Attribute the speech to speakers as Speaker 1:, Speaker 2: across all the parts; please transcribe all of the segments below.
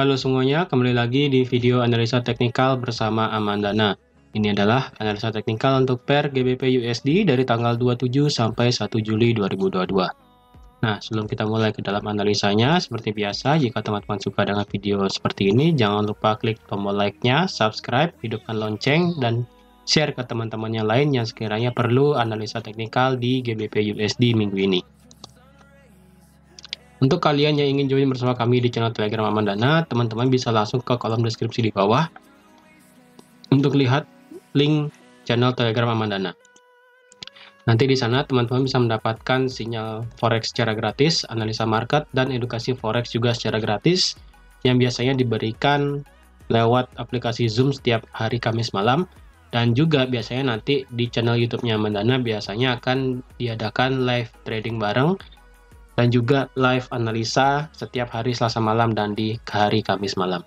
Speaker 1: Halo semuanya, kembali lagi di video analisa teknikal bersama Amandana. Ini adalah analisa teknikal untuk pair GBP USD dari tanggal 27 sampai 1 Juli 2022. Nah, sebelum kita mulai ke dalam analisanya, seperti biasa, jika teman-teman suka dengan video seperti ini, jangan lupa klik tombol like-nya, subscribe, hidupkan lonceng, dan share ke teman-teman yang lain yang sekiranya perlu analisa teknikal di GBP USD minggu ini. Untuk kalian yang ingin join bersama kami di channel Telegram Amandana, teman-teman bisa langsung ke kolom deskripsi di bawah untuk lihat link channel Telegram Amandana. Nanti di sana teman-teman bisa mendapatkan sinyal forex secara gratis, analisa market, dan edukasi forex juga secara gratis yang biasanya diberikan lewat aplikasi Zoom setiap hari Kamis malam, dan juga biasanya nanti di channel YouTube-nya Amandana biasanya akan diadakan live trading bareng dan juga live analisa setiap hari Selasa malam dan di hari Kamis malam.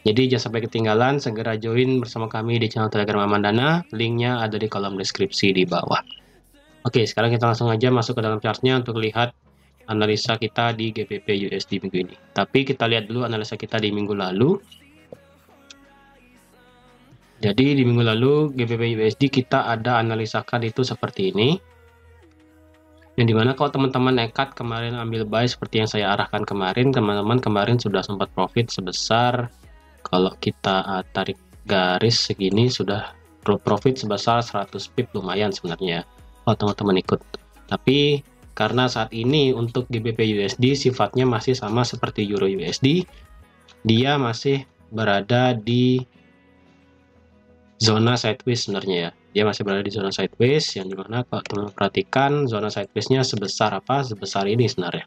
Speaker 1: Jadi jangan sampai ketinggalan, segera join bersama kami di channel Telegram Amandana, linknya ada di kolom deskripsi di bawah. Oke, sekarang kita langsung aja masuk ke dalam chartnya untuk lihat analisa kita di GBP USD minggu ini. Tapi kita lihat dulu analisa kita di minggu lalu. Jadi di minggu lalu GBP USD kita ada analisakan itu seperti ini. Yang dimana kalau teman-teman nekat kemarin ambil buy seperti yang saya arahkan kemarin, teman-teman kemarin sudah sempat profit sebesar, kalau kita tarik garis segini sudah profit sebesar 100 pip, lumayan sebenarnya kalau teman-teman ikut. Tapi karena saat ini untuk GBP USD sifatnya masih sama seperti Euro USD, dia masih berada di zona sideways sebenarnya ya. Dia masih berada di zona sideways, yang dimana kalau teman-teman perhatikan zona sideways-nya sebesar apa? Sebesar ini sebenarnya.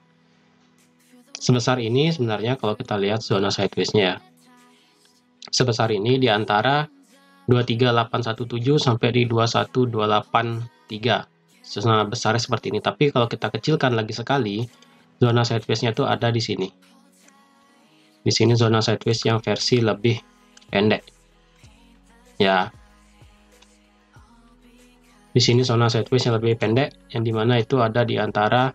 Speaker 1: Sebesar ini sebenarnya kalau kita lihat zona sideways-nya ya. Sebesar ini di antara 23817 sampai di 21283. Zona besarnya seperti ini. Tapi kalau kita kecilkan lagi sekali, zona sideways-nya itu ada di sini. Di sini zona sideways yang versi lebih pendek. Ya. Di sini zona sideways yang lebih pendek, yang dimana itu ada di antara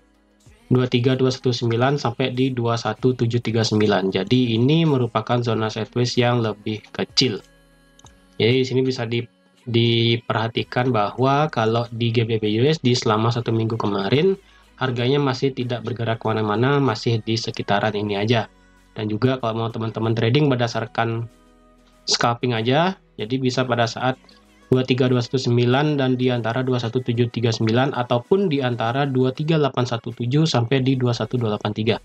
Speaker 1: 23219 sampai di 21739. Jadi ini merupakan zona sideways yang lebih kecil. Jadi di sini bisa diperhatikan bahwa kalau di GBP USD selama 1 minggu kemarin harganya masih tidak bergerak kemana-mana, masih di sekitaran ini aja. Dan juga kalau mau teman-teman trading berdasarkan scalping aja, jadi bisa pada saat 23219 dan di antara 21739 ataupun di antara 23817 sampai di 21283.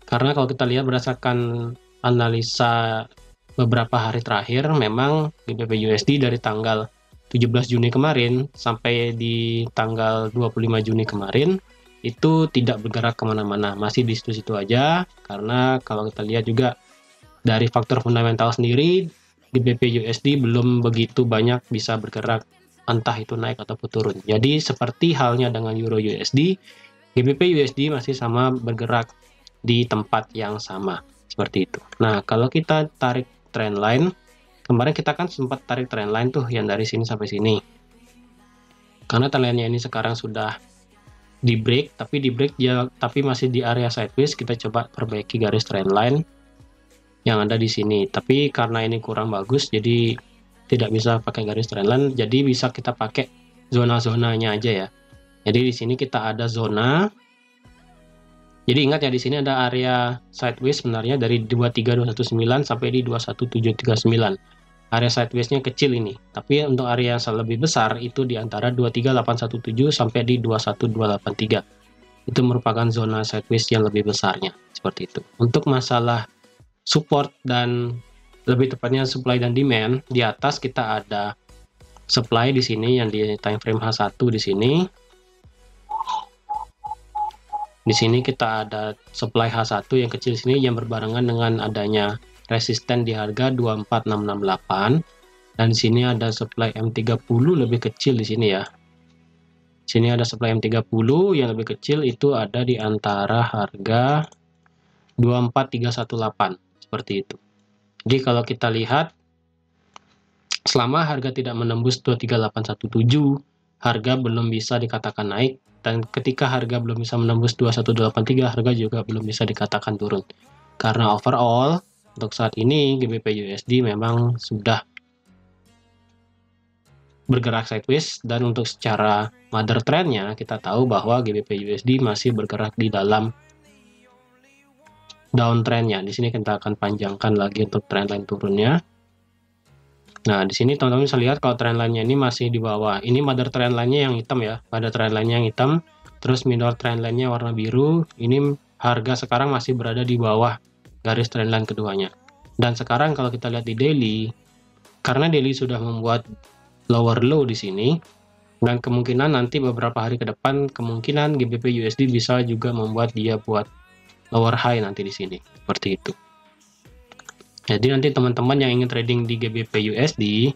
Speaker 1: Karena kalau kita lihat berdasarkan analisa beberapa hari terakhir, memang GBP USD dari tanggal 17 Juni kemarin sampai di tanggal 25 Juni kemarin itu tidak bergerak kemana-mana, masih di situ-situ aja. Karena kalau kita lihat juga dari faktor fundamental sendiri, GBP USD belum begitu banyak bisa bergerak, entah itu naik ataupun turun. Jadi seperti halnya dengan Euro USD, GBP USD masih sama bergerak di tempat yang sama, seperti itu. Nah, kalau kita tarik trendline, kemarin kita kan sempat tarik trendline tuh yang dari sini sampai sini. Karena trendline-nya ini sekarang sudah di break, tapi masih di area sideways, kita coba perbaiki garis trendline yang ada di sini. Tapi karena ini kurang bagus, jadi tidak bisa pakai garis trendline, jadi bisa kita pakai zona-zonanya aja ya. Jadi di sini kita ada zona. Jadi ingat ya, di sini ada area sideways sebenarnya dari 23219 sampai di 21739. Area sideways-nya kecil ini. Tapi untuk area yang lebih besar itu di antara 23817 sampai di 21283. Itu merupakan zona sideways yang lebih besarnya, seperti itu. Untuk masalah support dan lebih tepatnya supply dan demand, di atas kita ada supply di sini yang di time frame H1 di sini. Di sini kita ada supply H1 yang kecil sini yang berbarengan dengan adanya resisten di harga 24668, dan di sini ada supply M30 lebih kecil di sini ya. Sini ada supply M30 yang lebih kecil, itu ada di antara harga 24318. Seperti itu. Jadi kalau kita lihat, selama harga tidak menembus 23817, harga belum bisa dikatakan naik, dan ketika harga belum bisa menembus 2183, harga juga belum bisa dikatakan turun. Karena overall untuk saat ini GBP USD memang sudah bergerak sideways, dan untuk secara mother trendnya kita tahu bahwa GBP USD masih bergerak di dalam downtrendnya. Di sini kita akan panjangkan lagi untuk trendline turunnya. Nah, di sini teman-teman bisa lihat kalau trendline-nya ini masih di bawah. Ini mother trendline-nya yang hitam ya, mother trendline-nya yang hitam, terus minor trendline-nya warna biru. Ini harga sekarang masih berada di bawah garis trendline keduanya. Dan sekarang kalau kita lihat di daily, karena daily sudah membuat lower low di sini, dan kemungkinan nanti beberapa hari ke depan kemungkinan GBP USD bisa juga membuat dia buat lower high nanti di sini, seperti itu. Jadi nanti teman-teman yang ingin trading di GBP USD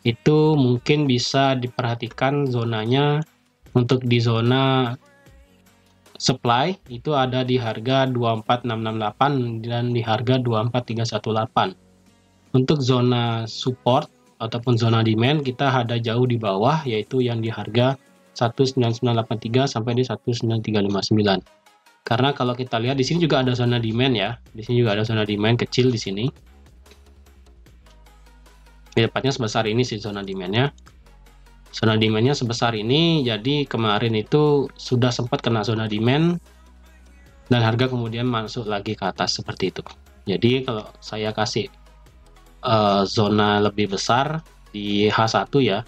Speaker 1: itu mungkin bisa diperhatikan zonanya. Untuk di zona supply itu ada di harga 24668 dan di harga 24318. Untuk zona support ataupun zona demand kita ada jauh di bawah, yaitu yang di harga 19983 sampai di 19359. Karena kalau kita lihat di sini juga ada zona demand ya. Di sini juga ada zona demand kecil di sini. Tepatnya sebesar ini sih zona demand-nya. Zona demand-nya sebesar ini, jadi kemarin itu sudah sempat kena zona demand dan harga kemudian masuk lagi ke atas seperti itu. Jadi kalau saya kasih zona lebih besar di H1 ya,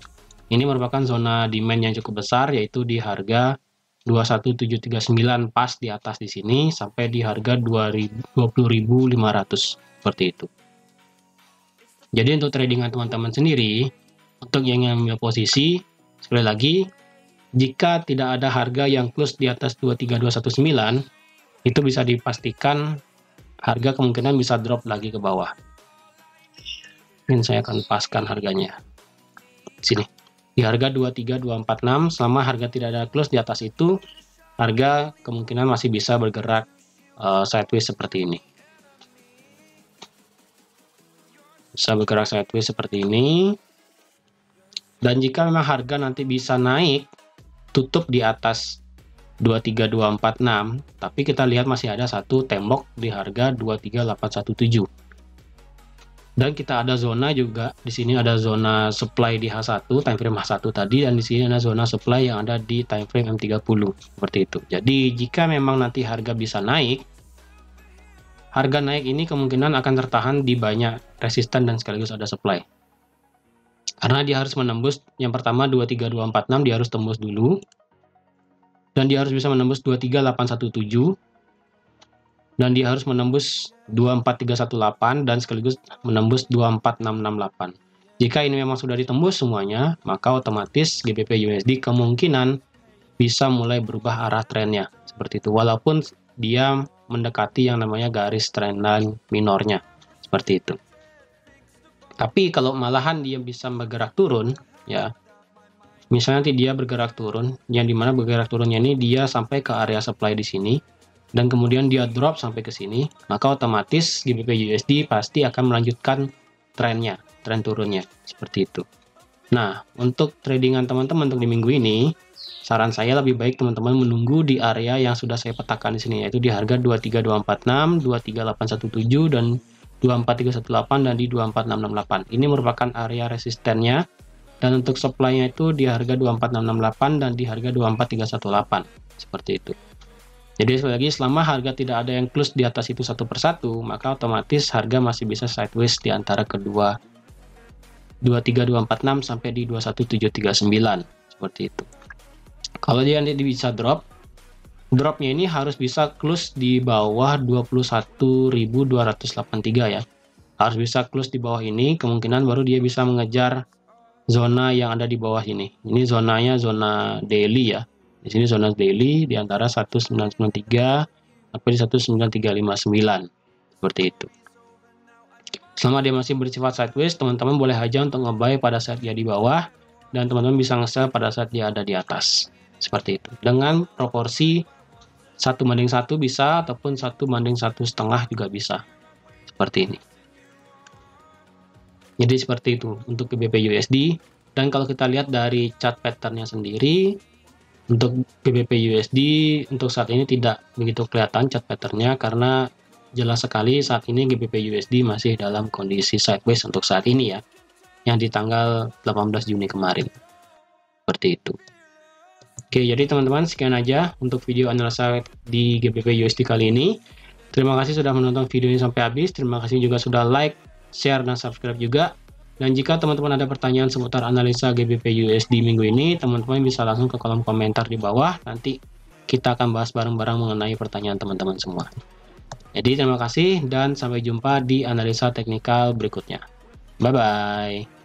Speaker 1: ini merupakan zona demand yang cukup besar, yaitu di harga 21739 pas di atas di sini sampai di harga 20.500 seperti itu. Jadi untuk tradingan teman-teman sendiri, untuk yang mengambil posisi, sekali lagi, jika tidak ada harga yang close di atas 23219, itu bisa dipastikan harga kemungkinan bisa drop lagi ke bawah. Ini saya akan paskan harganya. Sini. Di harga 23246, selama harga tidak ada close di atas itu, harga kemungkinan masih bisa bergerak sideways seperti ini. Bisa bergerak sideways seperti ini. Dan jika memang harga nanti bisa naik, tutup di atas 23246, tapi kita lihat masih ada satu tembok di harga 23817. Dan kita ada zona juga, di sini ada zona supply di H1, time frame H1 tadi, dan di sini ada zona supply yang ada di time frame M30, seperti itu. Jadi jika memang nanti harga bisa naik, harga naik ini kemungkinan akan tertahan di banyak resisten dan sekaligus ada supply. Karena dia harus menembus, yang pertama 23246 dia harus tembus dulu, dan dia harus bisa menembus 23817, dan dia harus menembus 24318 dan sekaligus menembus 24668. Jika ini memang sudah ditembus semuanya, maka otomatis GBP USD kemungkinan bisa mulai berubah arah trennya seperti itu, walaupun dia mendekati yang namanya garis trendline minornya seperti itu. Tapi kalau malahan dia bisa bergerak turun ya, misalnya nanti dia bergerak turun, yang dimana bergerak turunnya ini dia sampai ke area supply di sini, dan kemudian dia drop sampai ke sini, maka otomatis GBP USD pasti akan melanjutkan trennya, tren turunnya, seperti itu. Nah, untuk tradingan teman-teman untuk di minggu ini, saran saya lebih baik teman-teman menunggu di area yang sudah saya petakan di sini, yaitu di harga 23246, 23817, dan 24318, dan di 24668. Ini merupakan area resistennya, dan untuk supply-nya itu di harga 24668 dan di harga 24318, seperti itu. Jadi sekali lagi, selama harga tidak ada yang close di atas itu satu persatu, maka otomatis harga masih bisa sideways di antara kedua 23246 sampai di 21739 seperti itu. Kalau dia nanti bisa dropnya ini harus bisa close di bawah 21.283 ya. Harus bisa close di bawah ini, kemungkinan baru dia bisa mengejar zona yang ada di bawah ini. Ini zonanya zona daily ya. Di sini zona daily di antara 1993 sampai di 19359 seperti itu. Selama dia masih bersifat sideways, teman-teman boleh aja untuk nge-buy pada saat dia di bawah, dan teman-teman bisa nge-sell pada saat dia ada di atas seperti itu. Dengan proporsi 1:1 bisa, ataupun 1:1,5 juga bisa seperti ini. Jadi seperti itu untuk GBP USD. Dan kalau kita lihat dari chart patternnya sendiri, untuk GBP USD untuk saat ini tidak begitu kelihatan chart patternnya, karena jelas sekali saat ini GBP USD masih dalam kondisi sideways untuk saat ini ya, yang di tanggal 18 Juni kemarin. Seperti itu. Oke, jadi teman-teman sekian aja untuk video analisa di GBP USD kali ini. Terima kasih sudah menonton video ini sampai habis. Terima kasih juga sudah like, share, dan subscribe juga. Dan jika teman-teman ada pertanyaan seputar analisa GBP USD minggu ini, teman-teman bisa langsung ke kolom komentar di bawah. Nanti kita akan bahas bareng-bareng mengenai pertanyaan teman-teman semua. Jadi terima kasih dan sampai jumpa di analisa teknikal berikutnya. Bye-bye.